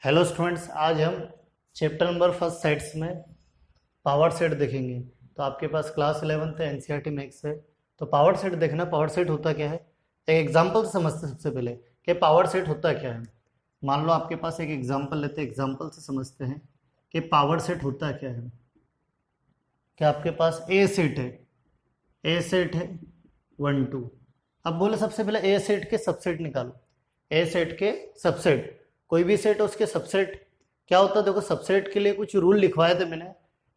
Hello students, आज हम chapter number first sets में पावर सेट देखेंगे। तो आपके पास क्लास 11th है, एनसीईआरटी मैथ्स है। तो पावर सेट देखना, पावर सेट होता क्या है। एक एग्जांपल से समझते हैं सबसे पहले कि पावर सेट होता क्या है। मान लो आपके पास एक एग्जांपल लेते हैं, एग्जांपल से समझते हैं कि पावर सेट होता क्या है। कि आपके पास ए सेट है, ए सेट है 1 2। अब बोले सबसे पहले ए सेट के सबसेट निकालो। ए सेट के सबसेट, कोई भी सेट है उसके सबसेट क्या होता है। देखो सबसेट के लिए कुछ रूल लिखवाए थे मैंने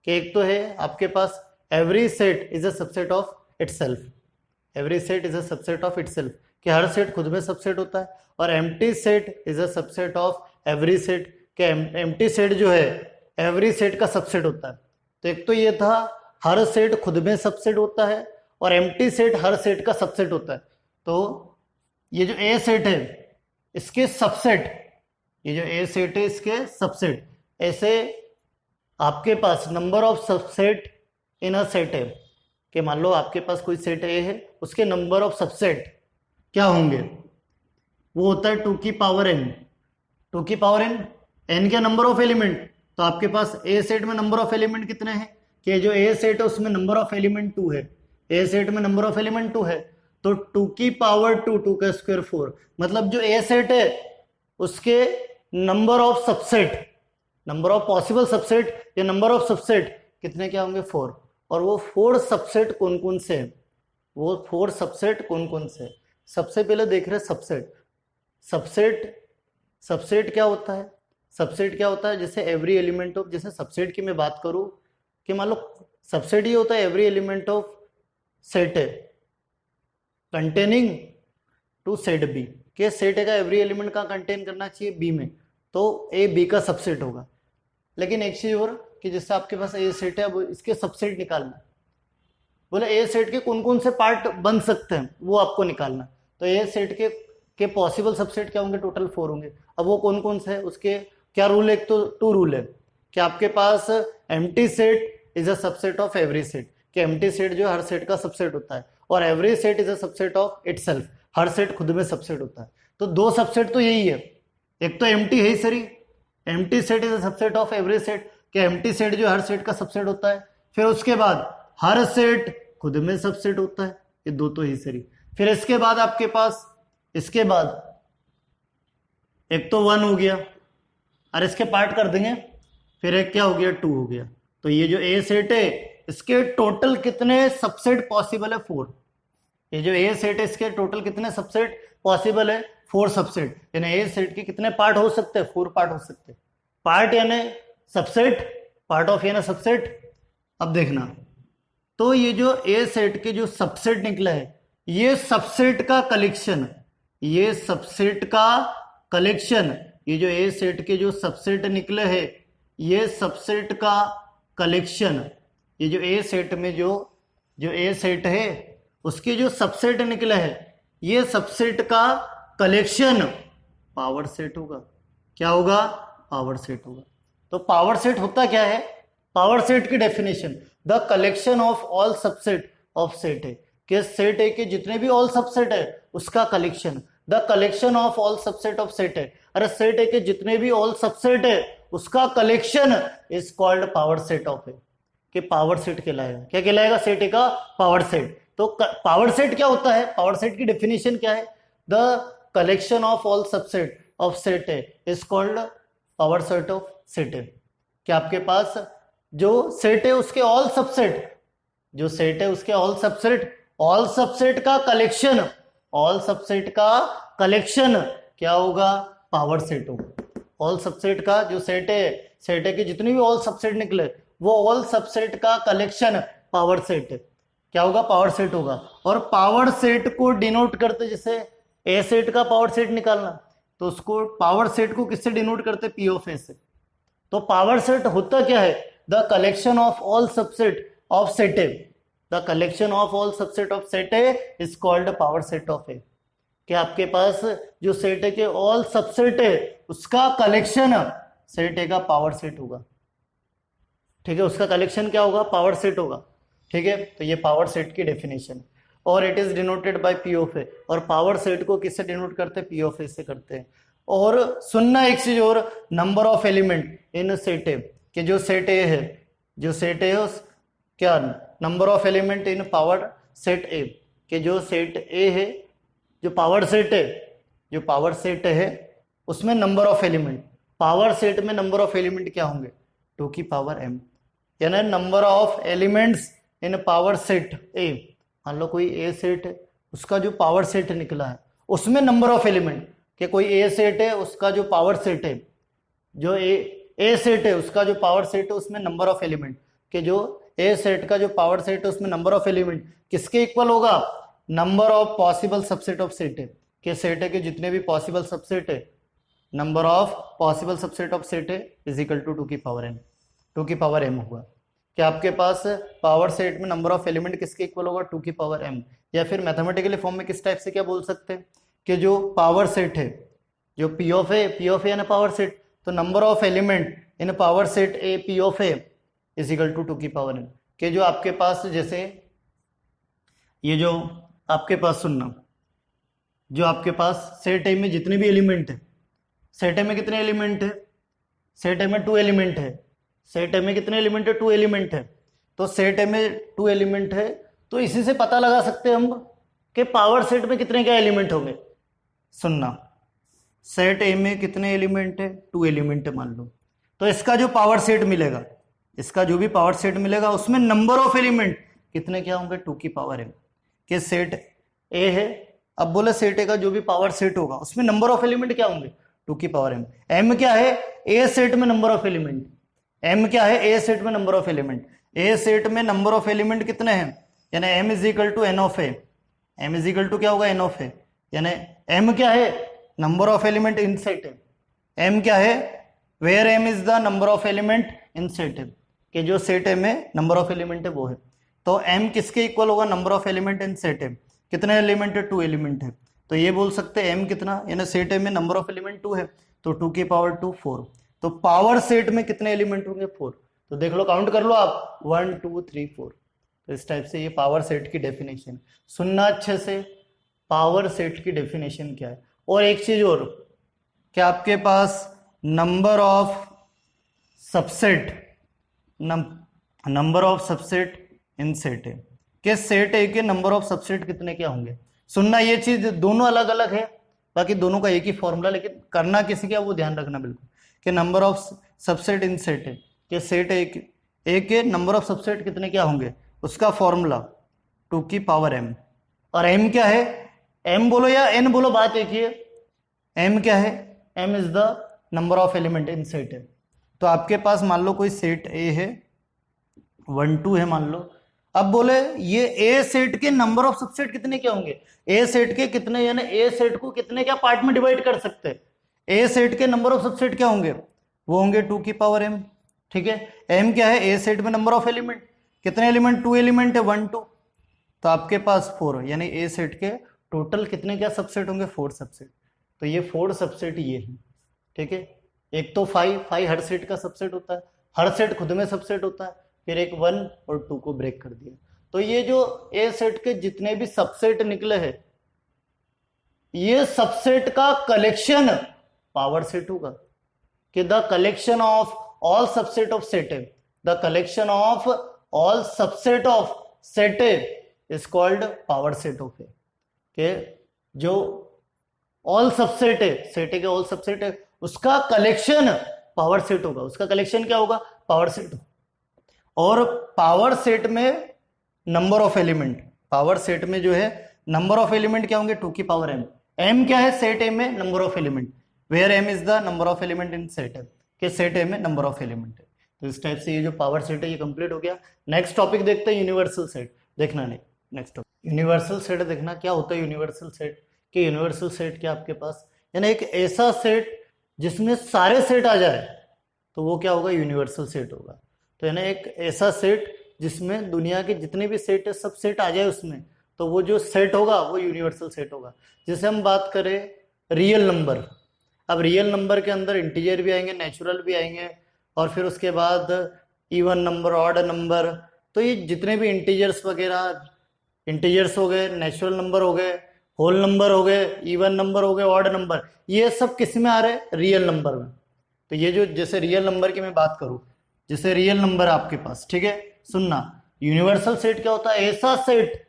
कि एक तो है आपके पास every set is a subset of itself. Every set is a subset of itself, कि हर सेट खुद में सबसेट होता है। और empty set is a subset of every set, कि एम्प्टी सेट जो है एवरी सेट का सबसेट होता है। तो एक तो ये था हर सेट खुद में सबसेट होता है और एम्प्टी सेट हर सेट का सबसेट होता है। तो ये जो ए सेट है इसके सबसेट, ये जो ए सेट है इसके सबसेट, ऐसे आपके पास number of subset in a set है। कि मान लो आपके पास कोई सेट ए है, उसके नंबर ऑफ सबसेट क्या होंगे, वो होता है 2 की पावर n। 2 की पावर n क्या नंबर ऑफ एलिमेंट। तो आपके पास ए सेट में नंबर ऑफ एलिमेंट कितने हैं, कि जो ए सेट है उसमें नंबर ऑफ एलिमेंट 2 है। ए सेट में नंबर ऑफ एलिमेंट 2 है, तो 2 की पावर 2, 2 का स्क्वायर 4। मतलब जो ए सेट है उसके number of subset, number of possible subset या नंबर ऑफ सबसेट कितने क्या होंगे, 4। और वो 4 सबसेट कौन कौन से हैं, वो 4 सबसेट कौन कौन से। सबसे पहले देख रहे सबसेट। सबसेट, सबसेट क्या होता है। सबसेट क्या होता है, जैसे एवरी एलिमेंट ऑफ, जैसे सबसेट की मैं बात करूं कि मान लो सबसेट ये होता है एवरी एलिमेंट ऑफ सेट है कंटेनिंग टू सेट बी, के सेट का एवरी एलिमेंट का कंटेन करना चाहिए बी में, तो ए बी का सबसेट होगा। लेकिन एक चीज और कि जैसे आपके पास ए सेट है, अब इसके सबसेट निकालना, बोले ए सेट के कौन कौन से पार्ट बन सकते हैं वो आपको निकालना। तो ए सेट के पॉसिबल सबसेट क्या होंगे, टोटल 4 होंगे। अब वो कौन कौन से है, उसके क्या रूल है। एक तो 2 रूल है कि आपके पास empty set is a subset of every set, कि एम्प्टी सेट जो हर सेट का सबसेट होता है, और every set is a subset of itself, हर सेट खुद में सबसेट होता है। तो 2 सबसेट तो यही है, एक तो एम्प्टी है ही सरी, empty set is a subset of every set, कि एम्प्टी सेट जो हर सेट का सबसेट होता है। फिर उसके बाद हर सेट खुद में सबसेट होता है, ये 2 तो ही सरी। फिर इसके बाद आपके पास, इसके बाद एक तो 1 हो गया और इसके पार्ट कर देंगे, फिर एक क्या हो गया, 2 हो गया। तो ये जो ए सेट है इसके टोटल कितने सबसेट पॉसिबल है, 4। ये जो ए सेट है इसके टोटल कितने सबसेट पॉसिबल है, 4 सबसेट। यानी ए सेट के कितने पार्ट हो सकते हैं, 4 पार्ट हो सकते हैं। पार्ट यानी सबसेट, पार्ट ऑफ यानी सबसेट। अब देखना, तो ये जो ए सेट के जो सबसेट निकला है, ये सबसेट का कलेक्शन, ये सबसेट का कलेक्शन, ये जो ए सेट के जो सबसेट निकले हैं ये सबसेट का कलेक्शन, ये जो ए सेट में जो ए सेट है उसके जो सबसेट निकले हैं ये सबसेट का कलेक्शन पावर सेट होगा। क्या होगा, पावर सेट होगा। तो पावर सेट होता क्या है, पावर सेट की definition, the collection of all subset of set है, कि सेट है कि जितने भी ऑल सबसेट है उसका collection. The collection of all subset of set है, अरे सेट है कि जितने भी ऑल सबसेट है उसका collection is called power set of है, कि पावर सेट कहलाएगा। क्या कहलाएगा, सेट है का पावर सेट। तो पावर सेट क्या होता है, पावर सेट की डेफिनेशन क्या है, the collection of all subset of set है is called power set of set है। कि आपके पास जो सेट है उसके ऑल सबसेट, जो सेट है उसके ऑल सबसेट, ऑल सबसेट का कलेक्शन, ऑल सबसेट का कलेक्शन क्या होगा, पावर सेट होगा। ऑल सबसेट का जो सेट है कि जितनी भी ऑल सबसेट निकले वो ऑल सबसेट का कलेक्शन पावर सेट है, क्या होगा, पावर सेट होगा। और पावर सेट को डिनोट करते, जैसे ए सेट का पावर सेट निकालना तो उसको पावर सेट को किससे डिनोट करते, पी ऑफ ए से। तो पावर सेट होता क्या है, the collection of all subset of set A, the collection of all subset of set A is called power set of A. कि आपके पास जो सेट है के ऑल सबसेट है उसका कलेक्शन सेट ए का पावर सेट होगा। ठीक है, उसका कलेक्शन क्या होगा, पावर सेट होगा। ठीक है, तो ये पावर सेट की डेफिनेशन। और it is denoted by p of A, और पावर सेट को किससे डिनोट करते हैं, पी ऑफ ए से करते हैं। और सुनना एक चीज और, number of element in set ए, कि जो सेट ए है, जो सेट ए है उस क्या number of element in power set ए, कि जो सेट ए है, जो पावर सेट है, जो पावर सेट है उसमें number of element, power set में नंबर ऑफ एलिमेंट क्या होंगे 2 की पावर m, यानी number of elements in power set ए। मान लो कोई ए सेट है, उसका जो पावर सेट निकला है उसमें नंबर ऑफ एलिमेंट, कि कोई ए सेट है उसका जो पावर सेट है, जो ए सेट है उसका जो पावर सेट है उसमें नंबर ऑफ एलिमेंट, कि जो ए सेट का जो पावर सेट है उसमें नंबर ऑफ एलिमेंट किसके इक्वल होगा, number of possible subset of set है, कि सेट है के जितने भी पॉसिबल सबसेट है, number of possible subset of set है इज इक्वल टू 2 की पावर n, 2 की पावर m होगा। कि आपके पास पावर सेट में नंबर ऑफ एलिमेंट किसके इक्वल होगा 2 की पावर m, या फिर मैथमेटिकली फॉर्म में किस टाइप से क्या बोल सकते हैं कि जो पावर सेट है, जो p ऑफ ए यानी पावर सेट, तो number of element in power set a p of a is equal to 2 की पावर n, कि जो आपके पास जैसे ये जो आपके पास सुनना, जो आपके पास सेट ए में जितने भी एलिमेंट है, सेट ए में कितने एलिमेंट है, सेट ए में 2 एलिमेंट है, सेट ए में कितने एलिमेंट है 2 एलिमेंट है, तो सेट ए में 2 एलिमेंट है, तो इसी से पता लगा सकते हैं हम कि पावर सेट में कितने क्या एलिमेंट होंगे। सुनना, सेट ए में कितने एलिमेंट है 2 एलिमेंट है मान लो, तो इसका जो पावर सेट मिलेगा, इसका जो भी पावर सेट मिलेगा उसमें नंबर ऑफ एलिमेंट कितने क्या होंगे 2 की पावर m, कि सेट ए है, अब बोले सेट ए का जो भी पावर सेट होगा उसमें नंबर ऑफ एलिमेंट क्या होंगे 2 की पावर m। m क्या है ए सेट में नंबर ऑफ एलिमेंट, m क्या है ए सेट में number of element, a set में नंबर ऑफ एलिमेंट कितने हैं, यानी m is equal to n of a, m is equal to क्या होगा n ऑफ ए, यानी m क्या है number of element in set है, m क्या है where m is the number of element in set है, कि जो सेट है में नंबर ऑफ एलिमेंट है वो है, तो m किसके इक्वल होगा number of element in set है, कितने एलिमेंट है 2 एलिमेंट है, तो ये बोल सकते हैं m कितना, यानी सेट है में नंबर ऑफ एलिमेंट 2 है, तो 2 की पावर 2 4, तो पावर सेट में कितने एलिमेंट होंगे 4, तो देख लो काउंट कर लो आप 1 2 3 4, तो इस टाइप से ये पावर सेट की डेफिनेशन। सुनना अच्छे से, पावर सेट की डेफिनेशन क्या है। और एक चीज और, क्या आपके पास number of subset, number of subset in set है, कि सेट ए के नंबर ऑफ सबसेट कितने क्या होंगे। सुनना, ये चीज दोनों अलग अलग है, बाकी दोनों का एक ही फॉर्मूला, लेकिन करना किसी का वो ध्यान रखना बिल्कुल, कि number of subset in set है, कि सेट ए के नंबर ऑफ सबसेट कितने क्या होंगे, उसका फॉर्मूला 2 की पावर m, और m क्या है, m बोलो या n बोलो बात एक ही है, m क्या है, m is the number of element in set है। तो आपके पास मान लो कोई सेट ए है 1 2 है मान लो, अब बोले ये ए सेट के नंबर ऑफ सबसेट कितने क्या होंगे, ए सेट के कितने, यानी ए सेट को कितने क्या पार्ट में डिवाइड कर सकते हैं, ए सेट के नंबर ऑफ सबसेट क्या होंगे, वो होंगे 2 की पावर m, ठीक है। m क्या है ए सेट में नंबर ऑफ एलिमेंट, कितने एलिमेंट 2 एलिमेंट है 1 2, तो आपके पास 4, यानी ए सेट के टोटल कितने क्या सबसेट होंगे 4 सबसेट, तो ये 4 सबसेट ये है, ठीक है। एक तो 5 हर सेट का सबसेट होता है, हर सेट खुद में सबसेट होता है, फिर एक 1 और 2 को ब्रेक कर दिया, तो ये जो ए सेट के जितने भी सबसेट निकले हैं, ये सबसेट का कलेक्शन पावर सेट होगा, कि the collection of all subset of set है, the collection of all subset of set is called power set of A, कि जो ऑल सबसेट है, सेट के ऑल सबसेट है, उसका कलेक्शन पावर सेट होगा, उसका कलेक्शन क्या होगा पावर सेट। और पावर सेट में number of element, power set में जो है नंबर ऑफ एलिमेंट क्या होंगे 2 की पावर m, m क्या है सेट ए में number of element, where m is the number of element in set है, कि सेट ए में नंबर ऑफ एलिमेंट है। तो इस टाइप से ये जो पावर सेट है ये कंप्लीट हो गया। नेक्स्ट टॉपिक देखते हैं यूनिवर्सल सेट, देखना नहीं नेक्स्ट टॉपिक यूनिवर्सल सेट देखना क्या होता है। यूनिवर्सल सेट, कि यूनिवर्सल सेट क्या आपके पास, यानी एक ऐसा सेट जिसमें सारे सेट आ जाए तो वो क्या होगा यूनिवर्सल सेट होगा। तो यानी एक ऐसा सेट जिसमें दुनिया के जितने भी सेट है सब सेट आ जाए उसमें, तो वो जो सेट होगा वो यूनिवर्सल सेट होगा। जैसे हम बात करें रियल नंबर, अब रियल नंबर के अंदर इंटीजर भी आएंगे, नेचुरल भी आएंगे, और फिर उसके बाद इवन नंबर, ऑड नंबर, तो ये जितने भी इंटीजर्स वगैरह, इंटीजर्स हो गए, नेचुरल नंबर हो गए, होल नंबर हो गए, इवन नंबर हो गए, ऑड नंबर, ये सब किस में आ रहे हैं? रियल नंबर में। तो ये जो जैसे रियल नंबर की मैं बात करूं, जैसे रियल नंबर आपके पास, ठीक है, सुनना, यूनिवर्सल सेट क्या होता है? ऐसा सेट,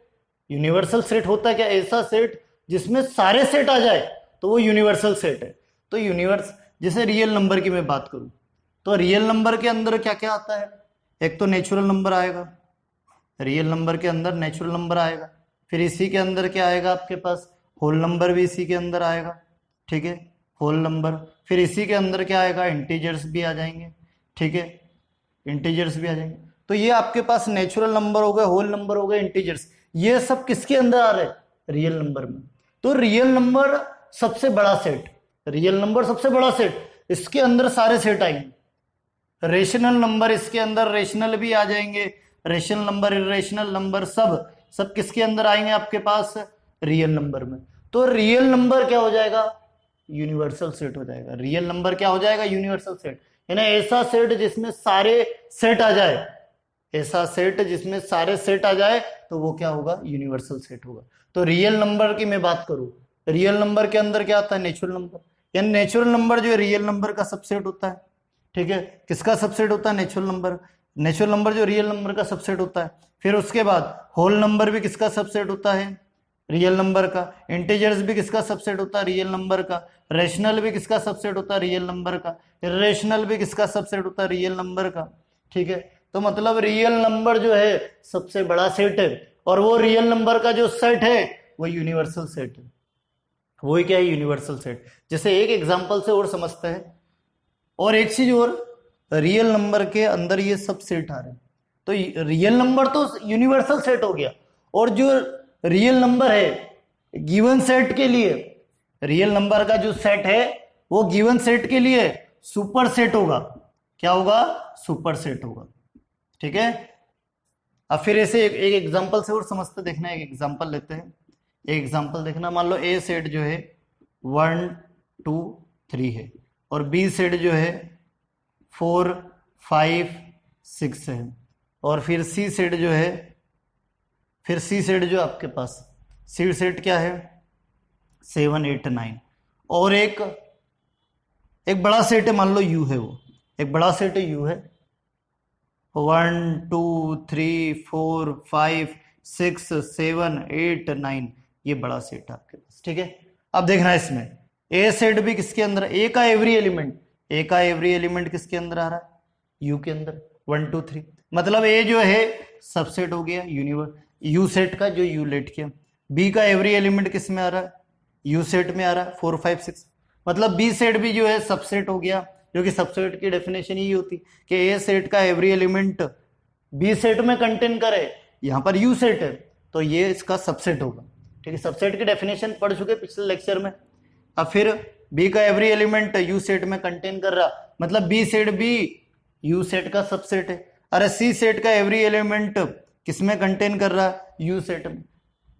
यूनिवर्सल सेट होता है क्या? ऐसा सेट जिसमें सारे सेट आ जाए तो वो यूनिवर्सल सेट है। तो यूनिवर्स, जैसे रियल नंबर की मैं बात करूं, तो रियल नंबर के अंदर क्या क्या आता है? एक तो नेचुरल नंबर आएगा, रियल नंबर के अंदर नेचुरल नंबर आएगा, फिर इसी के अंदर क्या आएगा आपके पास? होल नंबर भी इसी के अंदर आएगा, ठीक है, होल नंबर। फिर इसी के अंदर क्या आएगा? इंटीजर्स भी आ जाएंगे, ठीक है, इंटीजर्स भी आ जाएंगे। तो ये आपके पास नेचुरल नंबर हो गए, होल नंबर हो गए, इंटीजर्स, ये सब किसके अंदर आ रहे हैं? रियल नंबर में। तो रियल नंबर सबसे बड़ा सेट, रियल नंबर सबसे बड़ा सेट, इसके अंदर सारे सेट आएंगे। रेशनल नंबर इसके अंदर, रेशनल भी आ जाएंगे, रेशनल नंबर, इरेशनल नंबर, सब सब किसके अंदर आएंगे आपके पास? रियल नंबर में। तो रियल नंबर क्या हो जाएगा? यूनिवर्सल सेट हो जाएगा। रियल नंबर क्या हो जाएगा? यूनिवर्सल सेट, यानी ऐसा सेट जिसमें सारे सेट आ जाए, ऐसा सेट जिसमें सारे सेट आ जाए तो वो क्या होगा? यूनिवर्सल सेट होगा। तो रियल नंबर की मैं बात करूं, रियल नंबर के अंदर क्या आता है? नेचुरल नंबर, यानी नेचुरल नंबर जो है रियल नंबर का सबसेट होता है, ठीक है, किसका सबसेट होता है? Natural number. नेचुरल नंबर जो रियल नंबर का सबसेट होता है। फिर उसके बाद होल नंबर भी किसका सबसेट होता है? रियल नंबर का। इंटीजर्स भी किसका सबसेट होता है? रियल नंबर का। रेशनल भी किसका सबसेट होता है? रियल नंबर का। इरेशनल भी किसका सबसेट होता है? रियल नंबर का, ठीक है। तो मतलब रियल नंबर जो है सबसे बड़ा सेट है, और वो रियल नंबर का जो सेट है वो यूनिवर्सल सेट है। वही क्या है? Universal set. जैसे एक एग्जांपल से और समझते हैं, और एक चीज और, रियल नंबर के अंदर ये सब सेट आ रहे हैं, तो रियल नंबर तो यूनिवर्सल सेट हो गया, और जो रियल नंबर है गिवन सेट के लिए, रियल नंबर का जो सेट है वो गिवन सेट के लिए सुपर सेट होगा। क्या होगा? सुपर सेट होगा, ठीक है। अब फिर ऐसे एक एग्जांपल से और समझते, देखना, एक एग्जांपल लेते हैं। एक एग्जांपल देखना, मान लो ए सेट जो है 1 2 3 है, और बी सेट जो है 4 5 6 है, और फिर सी सेट जो है, फिर सी सेट जो आपके पास, सी सेट क्या है? 7 8 9, और एक बड़ा सेट है, मान लो यू है, वो एक बड़ा सेट है, यू है 1 2 3 4 5 6 7 8 9, ये बड़ा सेट है आपके पास, ठीक है। अब देखना इसमें ए सेट भी किसके अंदर? ए का एवरी एलिमेंट, ए का एवरी एलिमेंट किसके अंदर आ रहा है? यू के अंदर, 1 2 3, मतलब ए जो है सबसेट हो गया यू सेट का, जो यू लेट किया। बी का एवरी एलिमेंट किस में आ रहा है? यू सेट में आ रहा है, 4 5 6, मतलब बी सेट भी जो है सबसेट हो गया, क्योंकि सबसेट की डेफिनेशन यही होती कि ए सेट का एवरी एलिमेंट बी सेट में कंटेन करे, यहां पर यू सेट है तो ये इसका सबसेट होगा, ठीक है। सबसेट की डेफिनेशन पढ़ चुके पिछले लेक्चर में। अब फिर बी का एवरी एलिमेंट यू सेट में कंटेन कर रहा, मतलब बी सेट भी यू सेट का सबसेट है। अरे सी सेट का एवरी एलिमेंट किसमें कंटेन कर रहा? यू सेट में,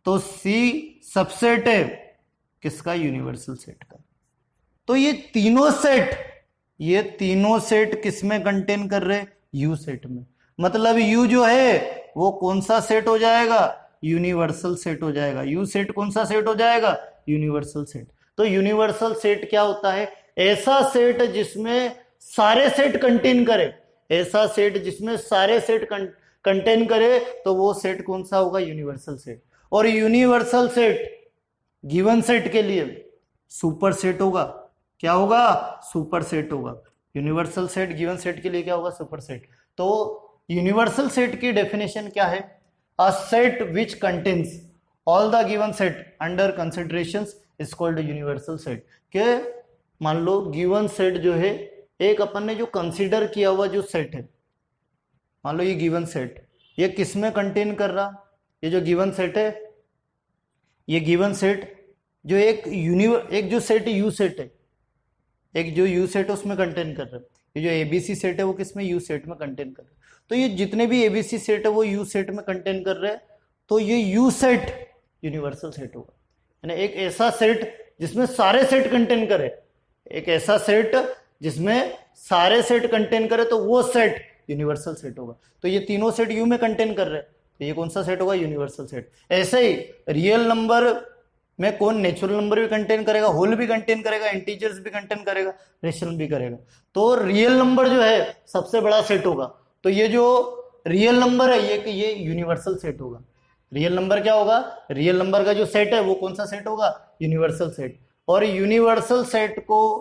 तो सी सबसेट है किसका? यूनिवर्सल सेट का। तो ये तीनों सेट किसमें कंटेन कर रहे? यू सेट में, मतलब यू जो है वो कौन सा सेट हो जाएगा? यूनिवर्सल सेट हो जाएगा। यू सेट कौन सा सेट हो जाएगा? Universal set. तो यूनिवर्सल सेट क्या होता है? ऐसा सेट जिसमें सारे सेट कंटेन करे, ऐसा सेट जिसमें सारे सेट कंटेन करे, तो वो सेट कौन सा होगा? Universal set. और यूनिवर्सल सेट गिवन सेट के लिए सुपर सेट होगा। क्या होगा? सुपर सेट होगा। यूनिवर्सल सेट गिवन सेट के लिए क्या होगा? Super set. तो यूनिवर्सल सेट की डेफिनेशन क्या है? A set which contains all the given set under considerations is called universal set. के मान लो गिवन सेट जो है, एक अपन ने जो कंसीडर किया हुआ जो सेट है, मान लो ये गिवन सेट, ये किस में कंटेन कर रहा? ये जो गिवन सेट है, ये गिवन सेट जो एक जो सेट यू सेट है, एक जो यू सेट है उसमें कंटेन कर रहा है। ये जो एबीसी सेट है वो किसमें? यू सेट में कंटेन कर रहा है। तो ये जितने भी एबीसी सेट है वो यू सेट में कंटेन कर रहे हैं, तो ये यू सेट यूनिवर्सल सेट होगा। यानी एक ऐसा सेट जिसमें सारे सेट कंटेन करे, एक ऐसा सेट जिसमें सारे सेट कंटेन करे, तो वो सेट यूनिवर्सल सेट होगा। तो ये तीनों सेट यू में कंटेन कर रहे हैं, तो ये कौन सा सेट होगा? Universal set. ऐसे ही रियल नंबर में कौन नेचुरल नंबर भी कंटेन करेगा, होल भी कंटेन करेगा, इंटीजर्स भी कंटेन करेगा, रेशनल भी करेगा। तो रियल नंबर जो है सबसे बड़ा सेट होगा। तो ये जो रियल नंबर है ये यूनिवर्सल सेट होगा। रियल नंबर क्या होगा, रियल नंबर का जो सेट है वो कौन सा सेट होगा, यूनिवर्सल सेट। और यूनिवर्सल सेट को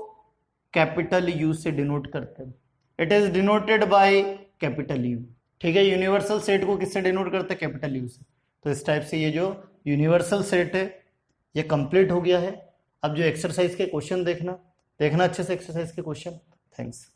कैपिटल यू से डिनोट करते हैं, it is denoted by capital you. ठीक है, यूनिवर्सल सेट को किससे डिनोट करते हैं, कैपिटल यू से। तो इस टाइप से ये जो यूनिवर्सल सेट है ये कंप्लीट हो गया है। अब जो एक्सरसाइज के क्वेश्चन देखना अच्छे से एक्सरसाइज के क्वेश्चन। थैंक्स।